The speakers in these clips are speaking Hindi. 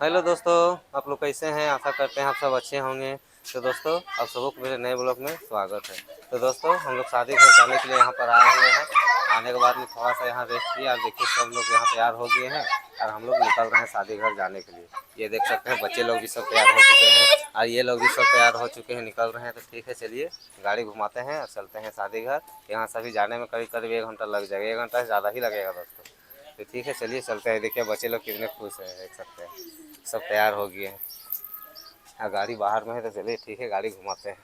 हेलो दोस्तों, आप लोग कैसे हैं? आशा करते हैं आप सब अच्छे होंगे। तो दोस्तों, आप सबों को मेरे नए ब्लॉग में स्वागत है। तो दोस्तों, हम लोग शादी घर जाने के लिए यहाँ पर आए हुए हैं। आने के बाद में थोड़ा सा यहाँ रेस्ट किया और देखिए सब लोग यहाँ तैयार हो गए हैं और हम लोग निकल रहे हैं शादी घर जाने के लिए। ये देख सकते हैं बच्चे लोग भी सब तैयार हो चुके हैं और ये लोग भी सब तैयार हो चुके हैं, निकल रहे हैं। तो ठीक है, चलिए गाड़ी घुमाते हैं और चलते हैं शादी घर। यहाँ सभी जाने में करीब करीब 1 घंटा लग जाएगा, 1 घंटा से ज़्यादा ही लगेगा दोस्तों। तो ठीक है, चलिए चलते हैं। देखिए बच्चे लोग कितने खुश हैं, देख सकते हैं सब तैयार हो गए हैं। हाँ, गाड़ी बाहर में है तो चलिए ठीक है, गाड़ी घुमाते हैं।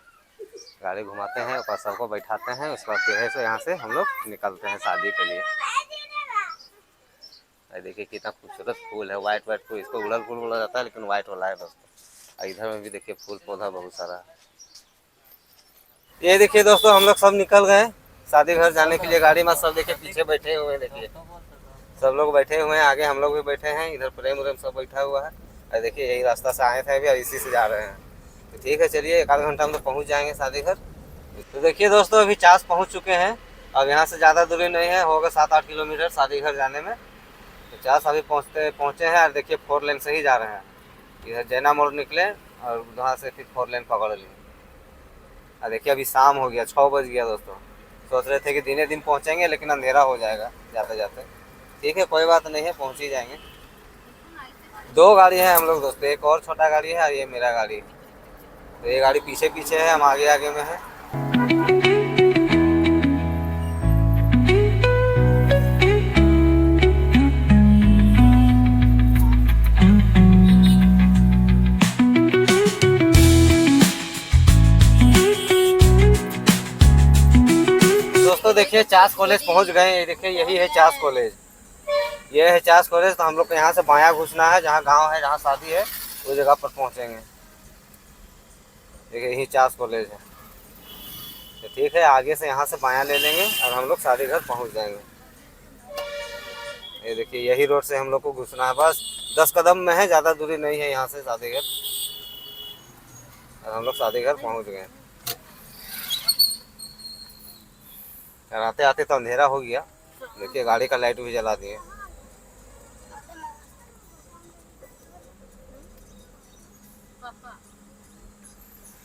गाड़ी घुमाते हैं ऊपर सबको बैठाते हैं, उसके बाद फिर से यहाँ से हम लोग निकलते हैं शादी के लिए। देखिए कितना खूबसूरत फूल है, वाइट वाइट फूल। इसको उड़ल फूल बोला जाता है लेकिन वाइट वाला है दोस्तों। और इधर में भी देखिए फूल पौधा बहुत सारा है। ये देखिए दोस्तों, हम लोग सब निकल गए शादी घर जाने के लिए। गाड़ी में सब देखिए पीछे बैठे हुए हैं, देखिए सब लोग बैठे हुए हैं, आगे हम लोग भी बैठे हैं। इधर प्रेम उरेम सब बैठा हुआ है और देखिए यही रास्ता से आए थे अभी और इसी से जा रहे हैं। तो ठीक है, चलिए 1 आध घंटा हम लोग पहुँच जाएंगे शादी घर। तो देखिए दोस्तों, अभी चास पहुँच चुके हैं। अब यहाँ से ज़्यादा दूरी नहीं है, होगा 7-8 किलोमीटर शादी घर जाने में। तो चास अभी पहुँचे हैं और देखिए 4 लेन से ही जा रहे हैं। इधर जैना मोड़ निकले और वहाँ से फिर 4 लेन पकड़ लिए। और देखिए अभी शाम हो गया, 6 बज गया दोस्तों। सोच रहे थे कि दिने दिन पहुँचेंगे लेकिन अंधेरा हो जाएगा जाते जाते। ठीक है, कोई बात नहीं है, पहुँच ही जाएंगे। 2 गाड़ी है हम लोग दोस्तों, एक और छोटा गाड़ी है और ये मेरा गाड़ी है। तो ये गाड़ी पीछे पीछे है, हम आगे आगे में है। दोस्तों देखिए चास कॉलेज पहुंच गए। ये देखिए यही है चास कॉलेज, ये है चास कॉलेज। तो हम लोग को यहाँ से बायां घुसना है, जहाँ गांव है, जहाँ शादी है उस जगह पर पहुँचेंगे। देखिए यही चास कॉलेज है। तो ठीक है, आगे से यहाँ से बायां ले लेंगे और हम लोग शादी घर पहुँच जाएंगे। ये देखिए यही रोड से हम लोग को घुसना है, बस 10 कदम में है, ज़्यादा दूरी नहीं है यहाँ से शादी घर। और हम लोग शादी घर पहुँच गए। और आते आते तो अंधेरा हो गया, देखिए गाड़ी का लाइट भी जला दिए।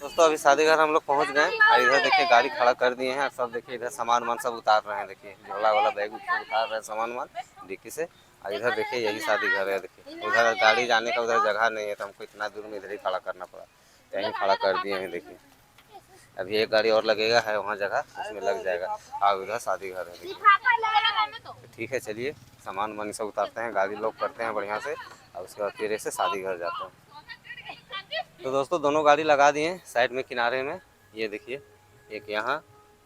दोस्तों अभी शादी घर हम लोग पहुंच गए और इधर देखिए गाड़ी खड़ा कर दिए हैं और सब देखिए इधर सामान वामान सब उतार रहे हैं। देखिए झोला वाला बैग उतार रहे हैं सामान वामान डिक्की से। और इधर देखिए यही शादी घर है। देखिए उधर गाड़ी जाने का उधर जगह नहीं है तो हमको इतना दूर में इधर ही खड़ा करना पड़ा, यहीं खड़ा कर दिए हैं। देखिए अभी एक गाड़ी और लगेगा है वहाँ जगह, उसमें लग जाएगा। और उधर शादी घर है देखिए। तो ठीक है, चलिए सामान वामान सब उतारते हैं, गाड़ी लॉक करते हैं बढ़िया से और उसके बाद फिर से शादी घर जाते हैं। तो दोस्तों दोनों गाड़ी लगा दिए साइड में किनारे में। ये देखिए एक यहाँ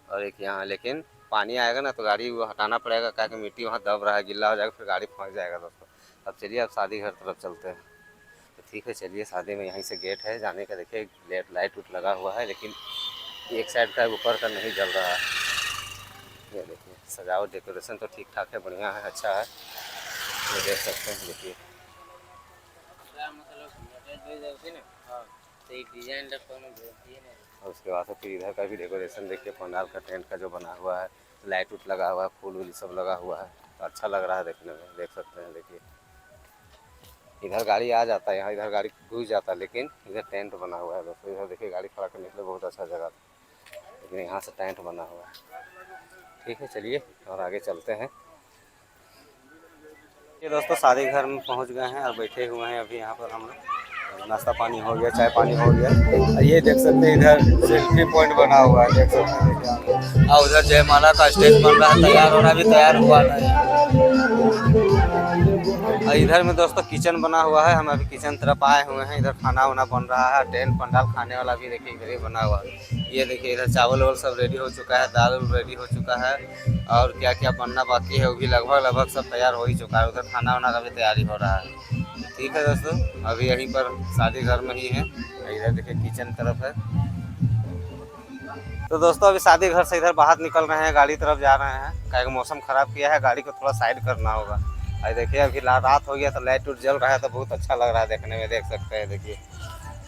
और एक यहाँ, लेकिन पानी आएगा ना तो गाड़ी वो हटाना पड़ेगा, क्या कि मिट्टी वहाँ दब रहा है, गिल्ला हो जाएगा, फिर गाड़ी फंस जाएगा दोस्तों। अब चलिए अब शादी घर तरफ चलते हैं। तो ठीक है, चलिए शादी में यहीं से गेट है जाने का। देखिए लाइट उट लगा हुआ है लेकिन एक साइड का ऊपर का नहीं जल रहा है। ये देखिए सजावट डेकोरेशन तो ठीक ठाक है, बढ़िया है, अच्छा है। ये देख सकते हैं देखिए। और उसके बाद फिर इधर का भी डेकोरेशन देखिए, पंडाल का टेंट का जो बना हुआ है, लाइट उट लगा हुआ है, फूल वूल सब लगा हुआ है, तो अच्छा लग रहा है देखने में। देख सकते हैं देखिए इधर गाड़ी आ जाता है, यहाँ इधर गाड़ी घुस जाता है लेकिन इधर टेंट बना हुआ है दोस्तों। इधर देखिए गाड़ी खड़ा करने के लिए बहुत अच्छा जगह था लेकिन यहाँ से टेंट बना हुआ है। ठीक है, चलिए और आगे चलते हैं। ये दोस्तों शादी घर में पहुँच गए हैं और बैठे हुए हैं अभी यहाँ पर हम लोग। नाश्ता पानी हो गया, चाय पानी हो गया। ये देख सकते हैं इधर सेल्फी पॉइंट बना हुआ है, देख सकते हैं देखिए। और उधर जयमाला का स्टेज बन रहा है, तैयार होना भी तैयार हुआ नहीं। और इधर में दोस्तों किचन बना हुआ है, हम अभी किचन तरफ आए हुए हैं। इधर खाना वाना बन रहा है, टेंट पंडाल खाने वाला भी देखिए इधर ही बना हुआ है। ये देखिए इधर चावल वावल सब रेडी हो चुका है, दाल रेडी हो चुका है और क्या क्या बनना बाकी है वो भी लगभग सब तैयार हो ही चुका है। उधर खाना वाना का भी तैयारी हो रहा है। ठीक है दोस्तों, अभी यहीं पर शादी घर में ही है। इधर देखिए किचन तरफ है। तो दोस्तों अभी शादी घर से इधर बाहर निकल रहे हैं, गाड़ी तरफ जा रहे हैं। क्या मौसम खराब किया है, गाड़ी को थोड़ा साइड करना होगा। अरे देखिए अभी रात हो गया तो लाइट उट जल रहा है तो बहुत अच्छा लग रहा है देखने में, देख सकते हैं। देखिए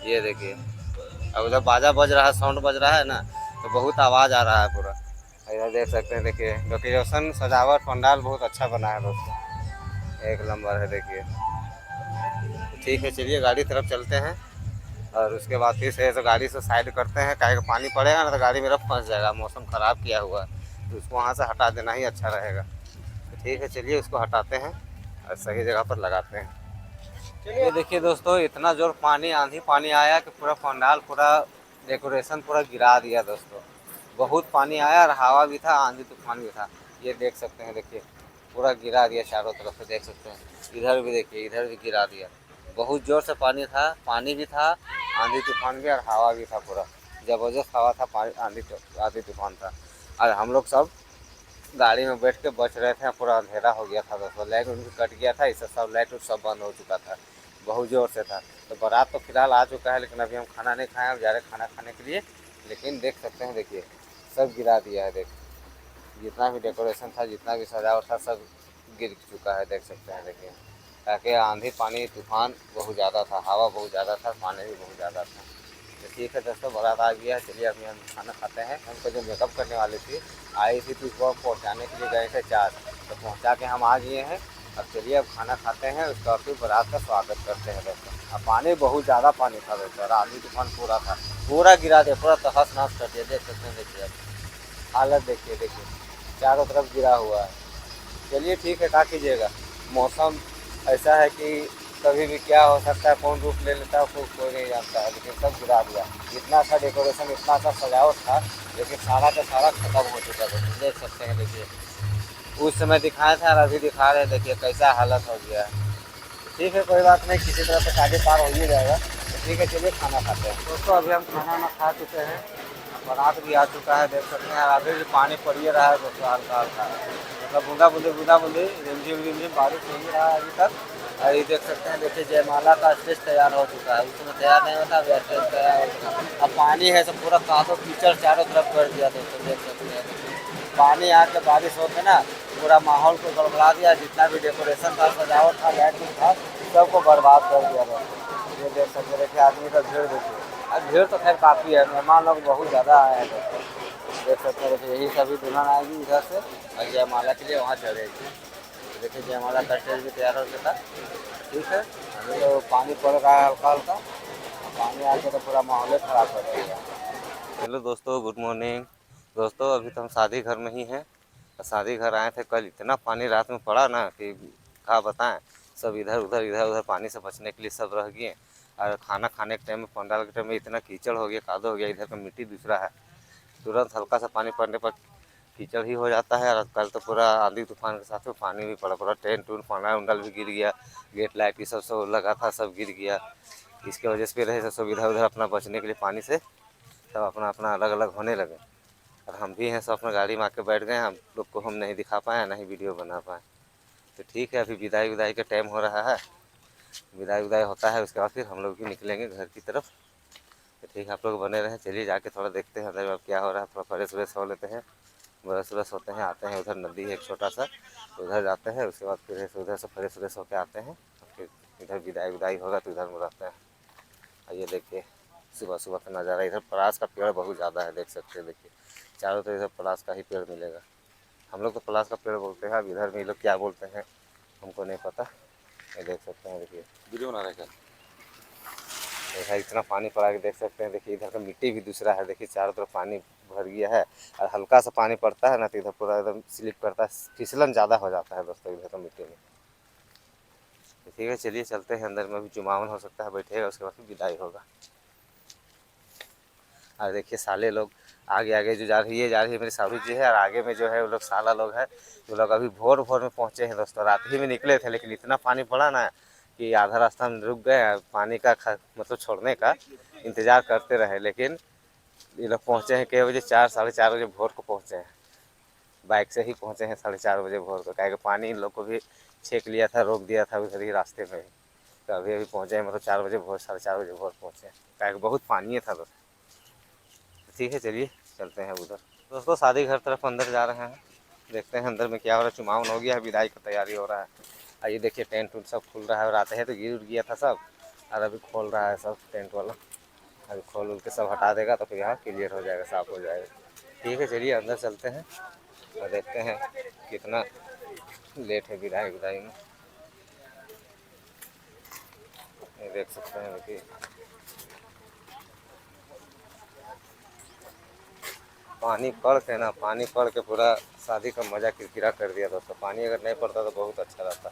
ये देखिए अब उधर बाजा बज रहा है, साउंड बज रहा है ना, तो बहुत आवाज़ आ रहा है पूरा। इधर देख सकते हैं देखिए डेकोरेशन सजावट पंडाल बहुत अच्छा बना है दोस्तों, एक नंबर है देखिए। ठीक है, चलिए गाड़ी तरफ चलते हैं और उसके बाद फिर से गाड़ी से साइड करते हैं, काहे का पानी पड़ेगा ना तो गाड़ी मेरा फंस जाएगा। मौसम ख़राब किया हुआ है तो उसको वहाँ से हटा देना ही अच्छा रहेगा। तो ठीक है, चलिए उसको हटाते हैं और सही जगह पर लगाते हैं। ये देखिए दोस्तों, इतना जोर पानी आंधी पानी आया कि पूरा पंडाल, पूरा डेकोरेशन पूरा गिरा दिया दोस्तों। बहुत पानी आया और हवा भी था, आंधी तूफान भी था। ये देख सकते हैं, देखिए पूरा गिरा दिया चारों तरफ से, देख सकते हैं। इधर भी देखिए, इधर भी गिरा दिया। बहुत ज़ोर से पानी था, पानी भी था, आंधी तूफान भी और हवा भी था। पूरा ज़बरदस्त हवा था, पानी आंधी तूफान था। और हम लोग सब गाड़ी में बैठ के बच रहे थे। पूरा अंधेरा हो गया था दोस्तों, लाइट उनकी कट गया था, इससे सब लाइट सब बंद हो चुका था, बहुत ज़ोर से था। तो बारात तो फिलहाल आ चुका है, लेकिन अभी हम खाना नहीं खाए, हम जा रहे खाना खाने के लिए। लेकिन देख सकते हैं, देखिए सब गिरा दिया है। देख, जितना भी डेकोरेशन था, जितना भी सजावट था, सब गिर चुका है, देख सकते हैं। देखिए, ताकि आंधी पानी तूफान बहुत ज़्यादा था, हवा बहुत ज़्यादा था, पानी भी बहुत ज़्यादा था। तो ठीक है दोस्तों, बारात आ गया है, चलिए अभी हम खाना खाते हैं। हमको जो मेकअप करने वाली थी आई थी, तो उसको पहुँचाने के लिए गए थे 4, तो पहुँचा के हम आ गए हैं। अब चलिए अब खाना खाते हैं, उसके बाद फिर बारात का स्वागत करते हैं दोस्तों। अब पानी बहुत ज़्यादा पानी था दोस्तों, आंधी तूफान पूरा था, पूरा गिरा दिया, पूरा तहस नहस कर दिया, देख सकते हैं। देखिए अब हालत देखिए, देखिए चारों तरफ गिरा हुआ है। चलिए ठीक है, क्या कीजिएगा, मौसम ऐसा है कि कभी भी क्या हो सकता है, कौन रूप ले लेता है कोई नहीं जानता है। लेकिन सब गिरा दिया, इतना अच्छा डेकोरेशन, इतना अच्छा सजावट था, लेकिन सारा का सारा खत्म हो चुका है, देख सकते हैं। देखिए उस समय दिखाया था और अभी दिखा रहे हैं, देखिए कैसा हालत हो गया है। ठीक है, कोई बात नहीं, किसी तरह से शादी पार हो ही जाएगा। तो ठीक है, चलिए खाना खाते हैं दोस्तों। अभी हम खाना ना खा चुके हैं, बारात भी आ चुका है, देख सकते हैं। अभी भी पानी पड़ ही रहा है दोस्तों, हल्का हल्का, मतलब बूंदा बूंदी रिमझिम बारिश हो ही रहा है अभी तक। और ये देख सकते हैं, देखिए जयमाला का स्टेज तैयार हो चुका है, उसमें तैयार नहीं होता, अभी स्टेज तैयार हो चुका है। अब पानी है सब पूरा कादो कीचड़ चारों तरफ कर दिया दोस्तों, देख सकते हैं। पानी आके बारिश होके ना पूरा माहौल को गड़बड़ा दिया, जितना भी डेकोरेशन था, सजावट था, लाइटिंग था, सबको बर्बाद कर दिया दोस्तों। ये देख सकते, देखिए आदमी का भीड़ देखिए। अब भीड़ तो खैर काफ़ी है, मेहमान लोग बहुत ज़्यादा आए हैं दोस्तों, देख सकते हैं। देखिए यही सभी दुल्हन आएगी इधर से और जयमाला के लिए वहाँ चढ़ेगी। तो देखिए जयमाला का स्टेज भी तैयार हो चुका। ठीक है, अभी तो पानी पड़ रहा है हल्का हल्का, पानी आके तो पूरा माहौल ख़राब कर देगा। हेलो दोस्तों, गुड मॉर्निंग दोस्तों। अभी तो हम शादी घर में ही हैं, शादी घर आए थे। कल इतना पानी रात में पड़ा ना कि क्या बताएं, सब इधर उधर पानी से बचने के लिए सब रह गए। और खाना खाने के टाइम में, पंडाल के टाइम में इतना कीचड़ हो गया, कादो हो गया, इधर का मिट्टी दूसरा है, तुरंत हल्का सा पानी पड़ने पर कीचड़ ही हो जाता है। और कल तो पूरा आंधी तूफान के साथ में पानी भी पड़ा, पूरा टेंट टून पंडाल उंडाल भी गिर गया, गेट लाइट भी सब लगा था, सब गिर गया। इसके वजह से रहे सब इधर उधर अपना बचने के लिए पानी से सब अपना अपना अलग अलग होने लगे। और हम भी हैं सब अपना गाड़ी में आके बैठ गए, हम लोग को हम नहीं दिखा पाए, ना ही वीडियो बना पाए। तो ठीक है, अभी विदाई का टाइम हो रहा है, विदाई होता है, उसके बाद फिर हम लोग भी निकलेंगे घर की तरफ। तो ठीक है, आप लोग बने रहें। चलिए जाके थोड़ा देखते हैं अंदर में क्या हो रहा है, थोड़ा फ्रेश व्रेश हो लेते हैं, ब्रश व्रश होते हैं, आते हैं। उधर नदी है एक छोटा सा, उधर जाते हैं, उसके बाद फिर उधर से फ्रेश व्रेश होकर आते हैं। फिर इधर विदाई होगा तो इधर में रहते हैं। और ये देखिए सुबह सुबह का नज़ारा, इधर पलाश का पेड़ बहुत ज़्यादा है, देख सकते हैं। देखिए चारों तरफ इधर पलाश का ही पेड़ मिलेगा। हम लोग तो पलाश का पेड़ बोलते हैं, अब इधर में ये लोग क्या बोलते हैं हमको नहीं पता। ये देख सकते हैं, देखिए वीडियो बना रहे हैं। इधर इतना पानी पड़ा के देख सकते हैं। देखिए इधर का मिट्टी भी दूसरा है, देखिए चारों तरफ पानी भर गया है। और हल्का सा पानी पड़ता है ना तो इधर पूरा एकदम स्लिप करता है, फिसलन ज़्यादा हो जाता है दोस्तों इधर का मिट्टी में। ठीक है, चलिए चलते हैं अंदर में, भी जुमावन हो सकता है बैठेगा, उसके बाद फिर विदाई होगा। और देखिए साले लोग आगे आगे जो जा रही है, मेरी साहू जी है, और आगे में जो है वो लोग साला लोग है। वो लोग अभी भोर में पहुँचे हैं दोस्तों, रात ही में निकले थे, लेकिन इतना पानी पड़ा ना कि आधा रास्ता में रुक गए। पानी का मतलब छोड़ने का इंतज़ार करते रहे, लेकिन ये लोग पहुँचे हैं कितने बजे, 4 साढ़े 4 बजे भोर को पहुँचे हैं। बाइक से ही पहुँचे हैं 4:30 बजे भोर को, क्या कि पानी इन लोग को भी छेक लिया था, रोक दिया था उधर ही रास्ते में ही। तो अभी पहुँचे हैं, मतलब 4 बजे भोर, 4:30 बजे भोर पहुँचे हैं, क्या कि बहुत पानी था दोस्तों। ठीक है, चलिए चलते हैं उधर। दोस्तों शादी घर तरफ अंदर जा रहे हैं, देखते हैं अंदर में क्या हो रहा है। चुमावन हो गया है, विदाई की तैयारी हो रहा है। आइए देखिए टेंट उंट सब खुल रहा है, और आते हैं तो गिर गया था सब, और अभी खोल रहा है सब टेंट वाला। अभी खोल उल के सब हटा देगा तो फिर यहाँ क्लियर हो जाएगा, साफ़ हो जाएगा। ठीक है, चलिए अंदर चलते हैं और देखते हैं कितना लेट है विदाई में। ये देख सकते हैं देखिए पानी पड़ के ना, पानी पड़ के पूरा शादी का मज़ा किरकिरा कर दिया दोस्तों। पानी अगर नहीं पड़ता तो बहुत अच्छा रहता।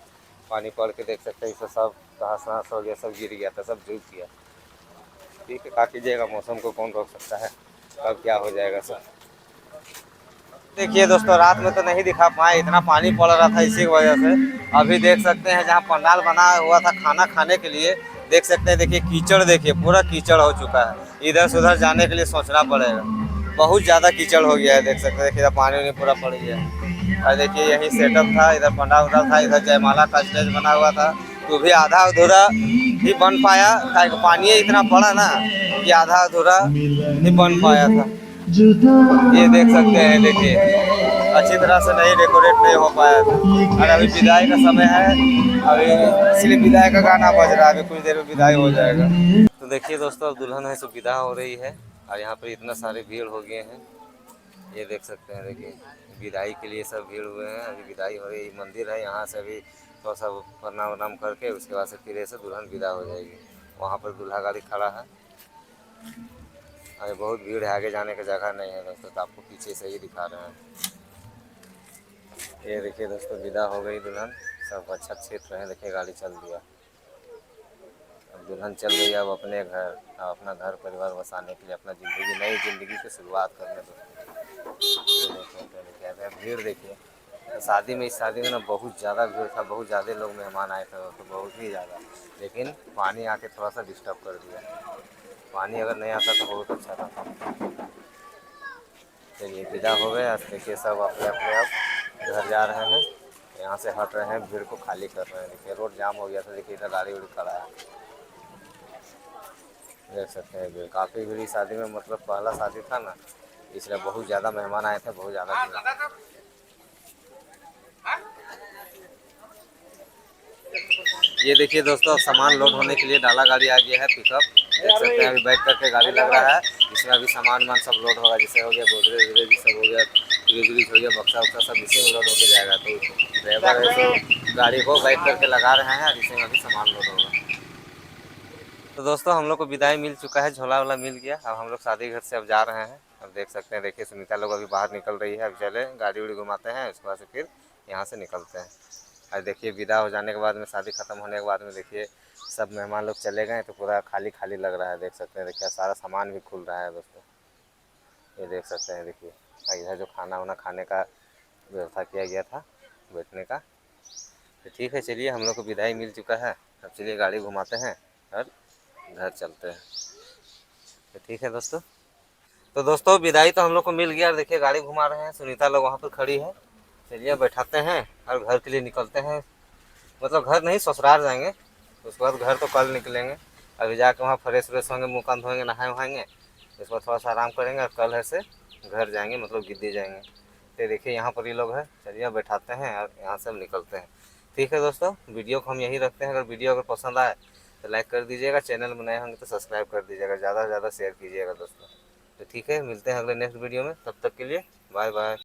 पानी पड़ के देख सकते हैं, इससे सब घास घास हो गया, सब गिर गया था, सब डूब गया। ठीक है, क्या कीजिएगा, मौसम को कौन रोक सकता है, कब क्या हो जाएगा सब। देखिए दोस्तों, रात में तो नहीं दिखा पाए, इतना पानी पड़ रहा था, इसी की वजह से। अभी देख सकते हैं जहाँ पंडाल बना हुआ था खाना खाने के लिए, देख सकते हैं देखिए कीचड़, देखिए पूरा कीचड़ हो चुका है। इधर से उधर जाने के लिए सोचना पड़ेगा, बहुत ज़्यादा कीचड़ हो गया है। देख सकते हैं देखिए पानी वानी पूरा पड़ गया है। और देखिए यही सेटअप था, इधर पंडाल उंडाल था, इधर जयमाला का स्टेज बना हुआ था, तो भी आधा अधूरा ही बन पाया, पानी इतना पड़ा ना कि आधा अधूरा ही बन पाया था। ये देख सकते हैं, देखिए अच्छी तरह से नहीं डेकोरेट नहीं हो पाया था। और अभी विदाई का समय है, अभी इसलिए विदाई का गाना बज रहा है, अभी कुछ देर में विदाई हो जाएगा। तो देखिए दोस्तों, अब दुल्हन है सो विदा हो रही है, और यहाँ पर इतना सारे भीड़ हो गए हैं। ये देख सकते हैं, देखिए विदाई के लिए सब भीड़ हुए हैं। अभी विदाई हो रही, मंदिर है, यहाँ से अभी थोड़ा सा प्रणाम वनाम करके उसके बाद से फिर ऐसे दुल्हन विदा हो जाएगी। वहाँ पर दूल्हा गाड़ी खड़ा है। अभी बहुत भीड़ है, आगे जाने की जगह नहीं है दोस्तों, तो आपको पीछे से ही दिखा रहे हैं। ये देखिए दोस्तों, विदा हो गई दुल्हन, सब अच्छा क्षेत्र रहे, देखिए गाड़ी चल दिया। अब दुल्हन चल गई अब अपने घर, अब अपना घर परिवार बसाने के लिए, अपना ज़िंदगी, नई ज़िंदगी की शुरुआत करने दोस्तों। देखिए भीड़ देखिए, तो शादी में, इस शादी में ना बहुत ज़्यादा भीड़ था, बहुत ज़्यादा लोग मेहमान आए थे तो बहुत ही ज़्यादा। लेकिन पानी आके थोड़ा सा डिस्टर्ब कर दिया। पानी अगर नहीं आता तो बहुत अच्छा था। चलिए विदा हो गए। आज देखिए सब अपने अपने अब घर जा रहे हैं, यहाँ से हट रहे हैं, भीड़ को खाली कर रहे हैं। देखिए रोड जाम हो गया था, देखिए इधर गाड़ी उड़ी खड़ा है, देख सकते हैं भीड़ काफ़ी भीड़ शादी में, मतलब पहला शादी था ना, इसलिए बहुत ज़्यादा मेहमान आए थे, बहुत ज़्यादा भीड़। ये देखिए दोस्तों, सामान लोड होने के लिए डाला गाड़ी आ गया है, पिकअप देख सकते हैं। अभी बैठ करके गाड़ी लग रहा है, इसमें अभी सामान वामान सब लोड होगा, जैसे हो गया गोदरेज वोदरेज सब हो गया, फ्रिज हो गया, बक्सा वक्सा सब इसी में लोड होकर जाएगा। तो ड्राइवर है तो गाड़ी को बैठ करके लगा रहे हैं, और इसी में अभी सामान लोड होगा। तो दोस्तों, हम लोग को विदाई मिल चुका है, झोला वाला मिल गया। अब हम लोग शादी घर से अब जा रहे हैं। अब देख सकते हैं, देखिए सुनीता लोग अभी बाहर निकल रही है। अब चले गाड़ी उड़ी घुमाते हैं, उसके बाद से फिर यहाँ से निकलते हैं। और देखिए विदा हो जाने के बाद में, शादी ख़त्म होने के बाद में, देखिए सब मेहमान लोग चले गए, तो पूरा खाली खाली लग रहा है। देख सकते हैं, देखिए सारा सामान भी खुल रहा है दोस्तों, ये देख सकते हैं। देखिए इधर जो खाना वाना खाने का व्यवस्था किया गया था, बैठने का। तो ठीक है, चलिए हम लोग को विदाई मिल चुका है। अब चलिए गाड़ी घुमाते हैं और घर चलते हैं। तो ठीक है दोस्तों, तो दोस्तों विदाई तो हम लोग को मिल गया। देखिए गाड़ी घुमा रहे हैं, सुनीता लोग वहाँ पर खड़ी है। चलिए बैठाते हैं और घर के लिए निकलते हैं। मतलब घर नहीं, ससुराल जाएंगे, उसके बाद घर तो कल निकलेंगे। अभी जाके वहाँ फ्रेश व्रेश होंगे, मुँह कान धोएंगे, नहाए वहाएंगे, उसके बाद थोड़ा सा आराम करेंगे, और कल है से घर जाएंगे, मतलब गिद्दी जाएंगे। तो देखिए यहाँ पर ये लोग हैं, चलिए बैठाते हैं और यहाँ से हम निकलते हैं। ठीक है दोस्तों, वीडियो को हम यहीं रखते हैं। अगर वीडियो अगर पसंद आए तो लाइक कर दीजिएगा, चैनल में नए होंगे तो सब्सक्राइब कर दीजिएगा, ज़्यादा से ज़्यादा शेयर कीजिएगा दोस्तों। तो ठीक है, मिलते हैं अगले नेक्स्ट वीडियो में, तब तक के लिए बाय बाय।